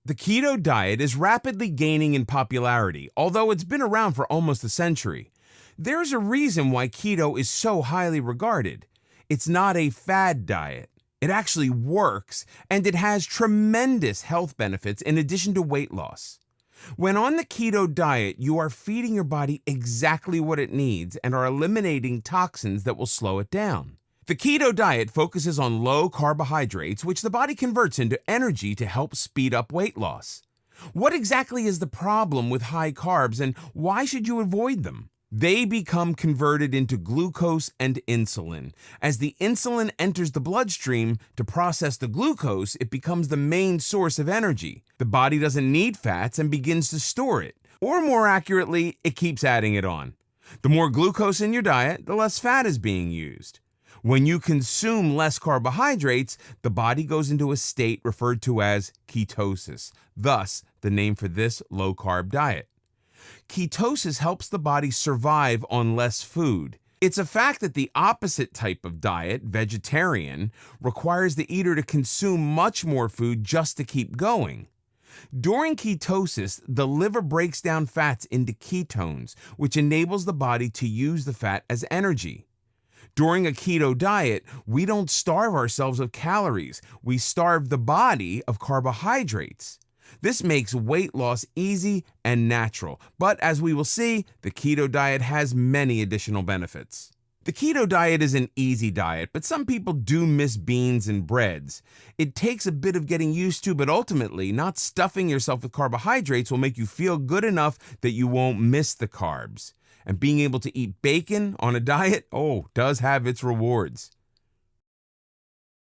The keto diet is rapidly gaining in popularity, although it's been around for almost a century. There's a reason why keto is so highly regarded. It's not a fad diet. It actually works, and it has tremendous health benefits in addition to weight loss. When on the keto diet, you are feeding your body exactly what it needs and are eliminating toxins that will slow it down. The keto diet focuses on low carbohydrates, which the body converts into energy to help speed up weight loss. What exactly is the problem with high carbs, and why should you avoid them? They become converted into glucose and insulin. As the insulin enters the bloodstream to process the glucose, it becomes the main source of energy. The body doesn't need fats and begins to store it. Or more accurately, it keeps adding it on. The more glucose in your diet, the less fat is being used. When you consume less carbohydrates, the body goes into a state referred to as ketosis, thus the name for this low-carb diet. Ketosis helps the body survive on less food. It's a fact that the opposite type of diet, vegetarian, requires the eater to consume much more food just to keep going. During ketosis, the liver breaks down fats into ketones, which enables the body to use the fat as energy. During a keto diet, we don't starve ourselves of calories. We starve the body of carbohydrates. This makes weight loss easy and natural, but as we will see, the keto diet has many additional benefits. The keto diet is an easy diet, but some people do miss beans and breads. It takes a bit of getting used to, but ultimately, not stuffing yourself with carbohydrates will make you feel good enough that you won't miss the carbs. And being able to eat bacon on a diet, does have its rewards.